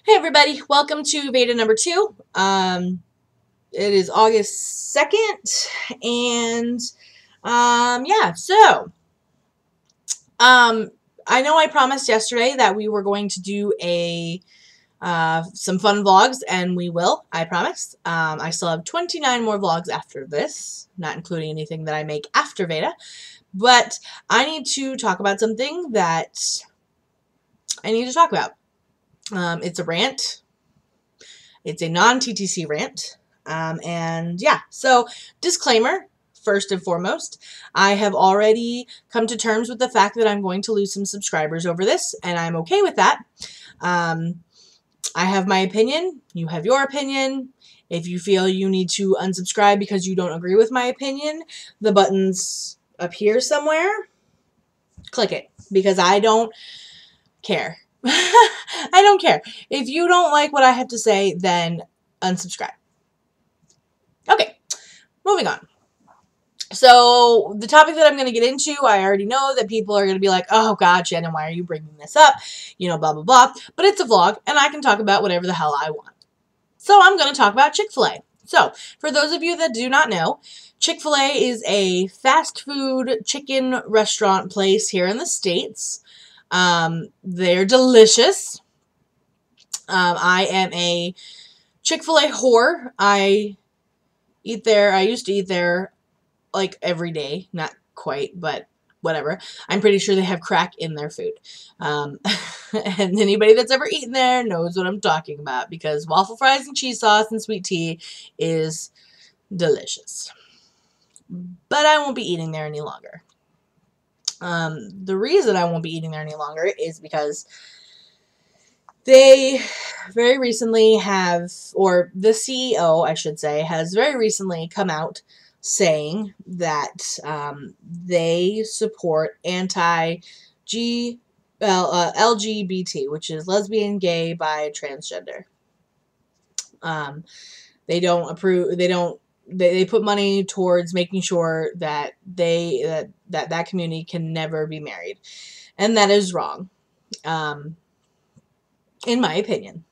Hey everybody, welcome to VEDA number 2. It is August 2nd, and yeah, so I know I promised yesterday that we were going to do some fun vlogs, and we will, I promise. I still have 29 more vlogs after this, not including anything that I make after VEDA, but I need to talk about something that I need to talk about. It's a rant. It's a non-TTC rant. And yeah, so disclaimer, first and foremost, I have already come to terms with the fact that I'm going to lose some subscribers over this, and I'm okay with that. I have my opinion. You have your opinion. If you feel you need to unsubscribe because you don't agree with my opinion, the button's up here somewhere. Click it, because I don't care. I don't care. If you don't like what I have to say, then unsubscribe. Okay, moving on. So the topic that I'm going to get into, I already know that people are going to be like, oh God, Shannon, why are you bringing this up? You know, blah, blah, blah. But it's a vlog, and I can talk about whatever the hell I want. So I'm going to talk about Chick-fil-A. So for those of you that do not know, Chick-fil-A is a fast food chicken restaurant place here in the States. They're delicious. I am a Chick-fil-A whore. I eat there. I used to eat there like every day. Not quite, but whatever. I'm pretty sure they have crack in their food. And anybody that's ever eaten there knows what I'm talking about, because waffle fries and cheese sauce and sweet tea is delicious. But I won't be eating there any longer. The reason I won't be eating there any longer is because they very recently have, or the CEO, I should say, has very recently come out saying that they support LGBT, which is lesbian, gay, bi, transgender. They don't approve, they put money towards making sure that that community can never be married. And that is wrong. In my opinion.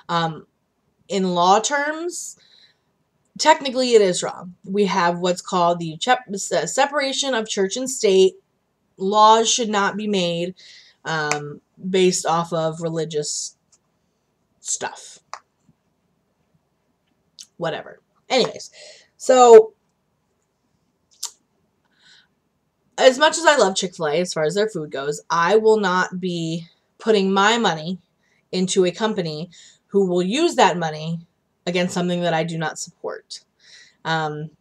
In law terms, technically it is wrong. We have what's called the separation of church and state. Laws should not be made based off of religious stuff. Whatever. Anyways, so as much as I love Chick-fil-A as far as their food goes, I will not be putting my money into a company who will use that money against something that I do not support. Normally,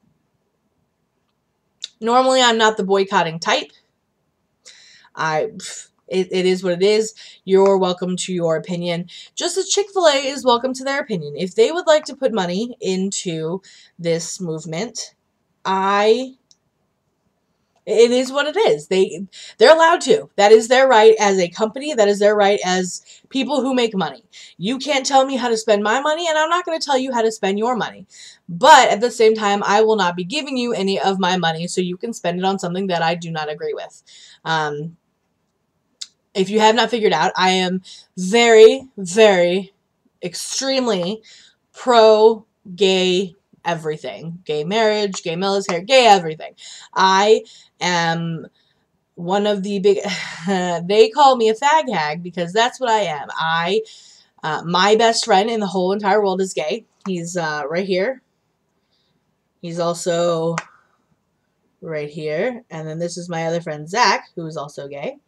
I'm not the boycotting type. It is what it is. You're welcome to your opinion, just as Chick-fil-A is welcome to their opinion. If they would like to put money into this movement, it is what it is. They're allowed to. That is their right as a company. That is their right as people who make money. You can't tell me how to spend my money, and I'm not going to tell you how to spend your money. But at the same time, I will not be giving you any of my money so you can spend it on something that I do not agree with. If you have not figured out, I am very, very, extremely pro-gay everything. Gay marriage, gay military, gay everything. I am one of the big, they call me a fag hag because that's what I am. My best friend in the whole entire world is gay. He's right here. He's also right here. And then this is my other friend, Zach, who is also gay.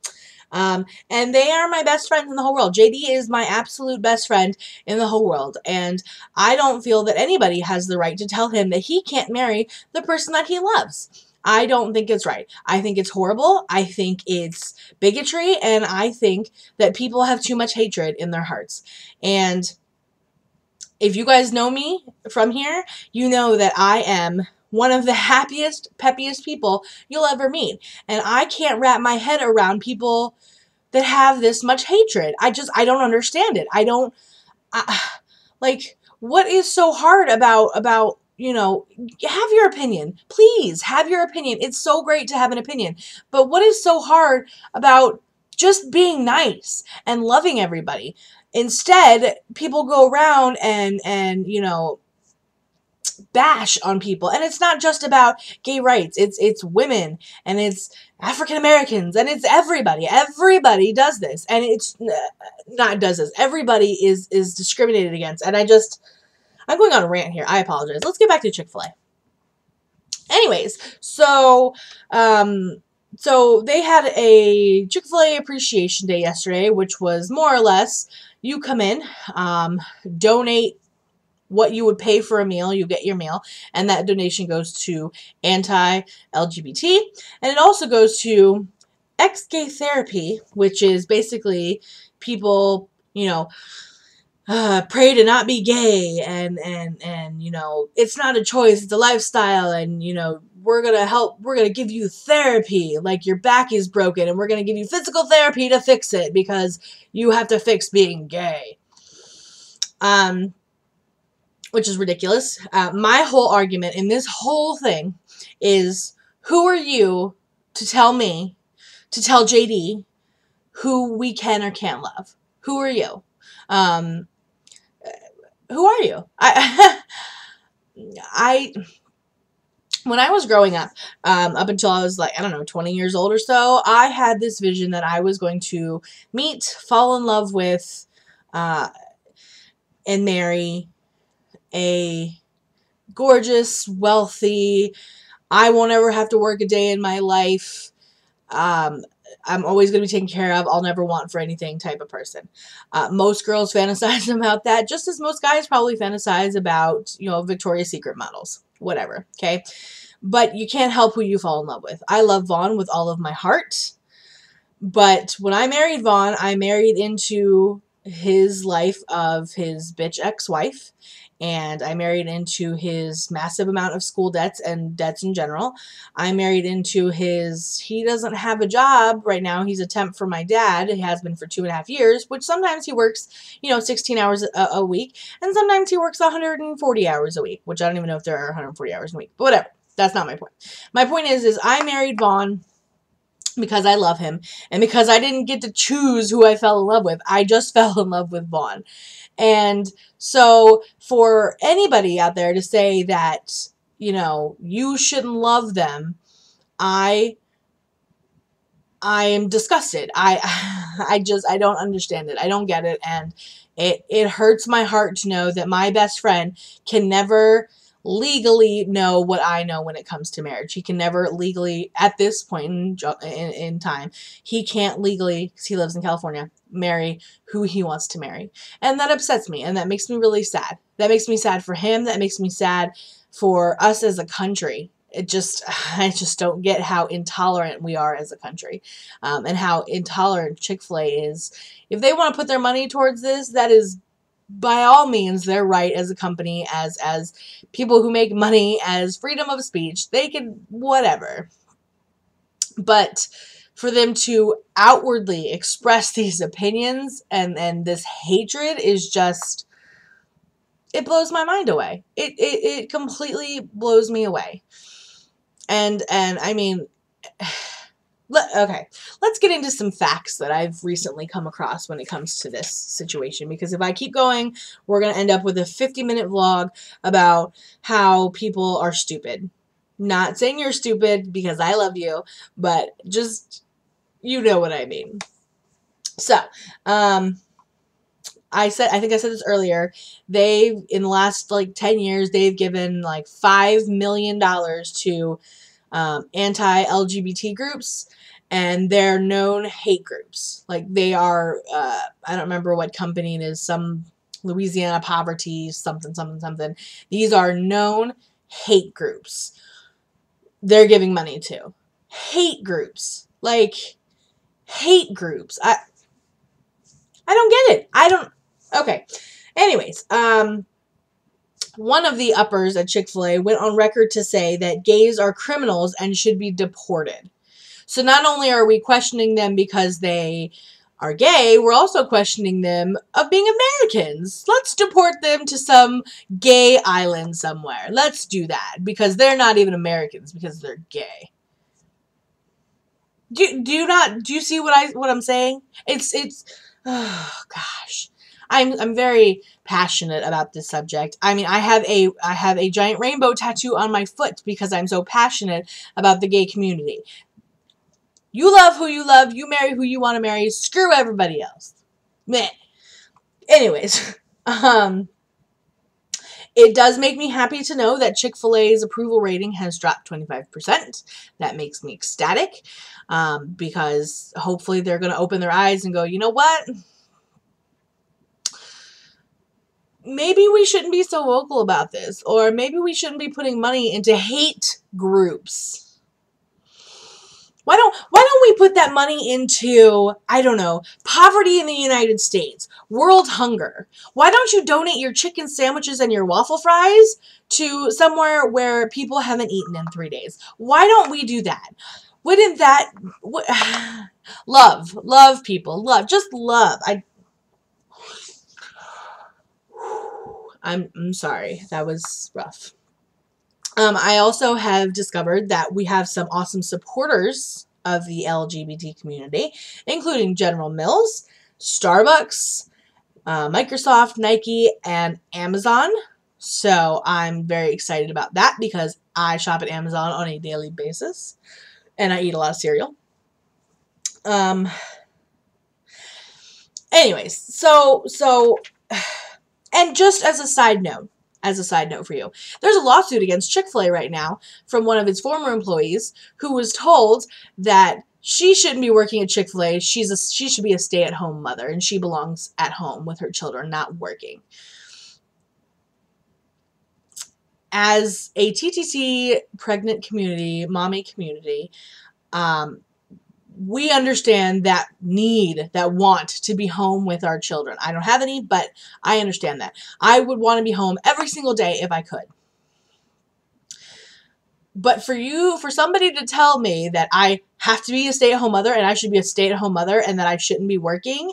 And they are my best friends in the whole world. JD is my absolute best friend in the whole world. And I don't feel that anybody has the right to tell him that he can't marry the person that he loves. I don't think it's right. I think it's horrible. I think it's bigotry. And I think that people have too much hatred in their hearts. And if you guys know me from here, you know that I am one of the happiest, peppiest people you'll ever meet. And I can't wrap my head around people that have this much hatred. I don't understand it. Like, what is so hard about, you know, have your opinion. Please, have your opinion. It's so great to have an opinion. But what is so hard about just being nice and loving everybody. Instead, people go around and you know, bash on people. And it's not just about gay rights. It's women, and it's African Americans, and it's everybody. Everybody does this. And it's not does this. Everybody is discriminated against. And I'm going on a rant here. I apologize. Let's get back to Chick-fil-A. Anyways, so they had a Chick-fil-A Appreciation Day yesterday, which was more or less, you come in, donate what you would pay for a meal, you get your meal, and that donation goes to anti-LGBT, and it also goes to ex-gay therapy, which is basically people, you know, pray to not be gay, and you know, it's not a choice, it's a lifestyle, and you know, we're gonna give you therapy, like your back is broken, and we're gonna give you physical therapy to fix it, because you have to fix being gay. Which is ridiculous. My whole argument in this whole thing is, who are you to tell me, to tell JD, who we can or can't love? Who are you? Who are you? When I was growing up, up until I was like, I don't know, 20 years old or so, I had this vision that I was going to meet, fall in love with, and marry a gorgeous, wealthy, I won't ever have to work a day in my life, I'm always going to be taken care of, I'll never want for anything type of person. Most girls fantasize about that, just as most guys probably fantasize about, you know, Victoria's Secret models. Whatever, okay? But you can't help who you fall in love with. I love Vaughn with all of my heart, but when I married Vaughn, I married into his life of his bitch ex-wife, and I married into his massive amount of school debts and debts in general. I married into he doesn't have a job right now. He's a temp for my dad. He has been for 2.5 years, which sometimes he works, you know, 16 hours a week, and sometimes he works 140 hours a week, which I don't even know if there are 140 hours a week, but whatever. That's not my point. My point is I married Vaughn because I love him, and because I didn't get to choose who I fell in love with. I just fell in love with Vaughn. And so for anybody out there to say that, you know, you shouldn't love them, I am disgusted. I don't understand it. I don't get it. And it hurts my heart to know that my best friend can never legally know what I know when it comes to marriage. He can never legally, at this point in time, he can't legally, because he lives in California, marry who he wants to marry. And that upsets me, and that makes me really sad. That makes me sad for him. That makes me sad for us as a country. I just don't get how intolerant we are as a country, and how intolerant Chick-fil-A is. If they want to put their money towards this, that is by all means their right as a company, as people who make money, as freedom of speech. They can whatever. But for them to outwardly express these opinions and this hatred is just, it blows my mind away. It completely blows me away. And I mean, okay, let's get into some facts that I've recently come across when it comes to this situation, because if I keep going, we're going to end up with a 50-minute vlog about how people are stupid. Not saying you're stupid, because I love you, but just, you know what I mean. So, I think I said this earlier, in the last, like, 10 years, they've given, like, $5 million to anti-LGBT groups, and they're known hate groups. Like, they are, I don't remember what company it is, some Louisiana Poverty, something. These are known hate groups they're giving money to. Hate groups. Like, hate groups. I don't get it. Okay. Anyways, one of the uppers at Chick-fil-A went on record to say that gays are criminals and should be deported. So not only are we questioning them because they are gay, we're also questioning them of being Americans. Let's deport them to some gay island somewhere. Let's do that, because they're not even Americans, because they're gay. Do you see what I'm saying? Oh gosh. I'm very passionate about this subject. I mean, I have a giant rainbow tattoo on my foot because I'm so passionate about the gay community. You love who you love, you marry who you want to marry, screw everybody else. Meh. Anyways, it does make me happy to know that Chick-fil-A's approval rating has dropped 25%. That makes me ecstatic, because hopefully they're going to open their eyes and go, you know what? Maybe we shouldn't be so vocal about this, or maybe we shouldn't be putting money into hate groups. Why don't we put that money into, I don't know, poverty in the United States, world hunger? Why don't you donate your chicken sandwiches and your waffle fries to somewhere where people haven't eaten in 3 days? Why don't we do that? Wouldn't that love people, just love. I'm sorry, that was rough. I also have discovered that we have some awesome supporters of the LGBT community, including General Mills, Starbucks, Microsoft, Nike, and Amazon. So I'm very excited about that because I shop at Amazon on a daily basis, and I eat a lot of cereal. Anyways, so and just as a side note for you, there's a lawsuit against Chick-fil-A right now from one of its former employees who was told that she shouldn't be working at Chick-fil-A. She should be a stay-at-home mother, and she belongs at home with her children, not working. As a TTC pregnant community, mommy community, we understand that need, that want to be home with our children. I don't have any, but I understand that. I would want to be home every single day if I could. But for somebody to tell me that I have to be a stay-at-home mother and I should be a stay-at-home mother and that I shouldn't be working,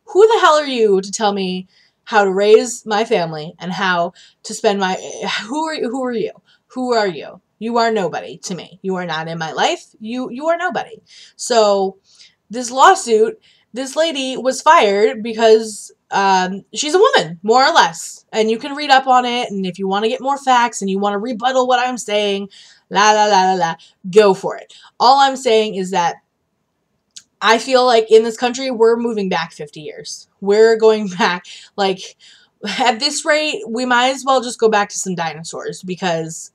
who the hell are you to tell me how to raise my family and how to spend my... Who are you? Who are you? You are nobody to me. You are not in my life. You are nobody. So this lawsuit, this lady was fired because she's a woman, more or less. And you can read up on it. And if you want to get more facts and you want to rebuttal what I'm saying, go for it. All I'm saying is that I feel like in this country, we're moving back 50 years. We're going back, like, at this rate, we might as well just go back to some dinosaurs because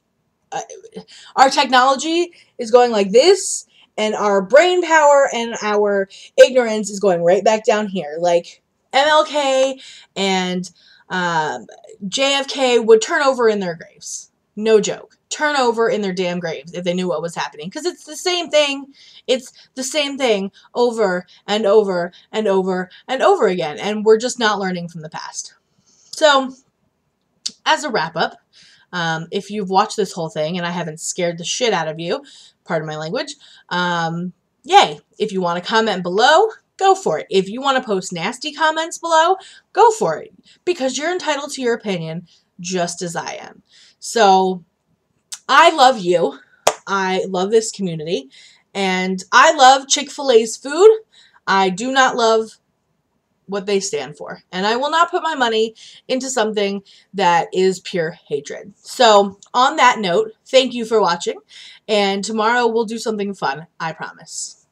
our technology is going like this, and our brain power and our ignorance is going right back down here. Like MLK and JFK would turn over in their graves. No joke. Turn over in their damn graves if they knew what was happening. Because it's the same thing. It's the same thing over and over and over and over again. And we're just not learning from the past. So, as a wrap-up, if you've watched this whole thing and I haven't scared the shit out of you, pardon my language, yay. If you want to comment below, go for it. If you want to post nasty comments below, go for it. Because you're entitled to your opinion just as I am. So, I love you. I love this community. And I love Chick-fil-A's food. I do not love what they stand for. And I will not put my money into something that is pure hatred. So, on that note, thank you for watching. And tomorrow we'll do something fun, I promise.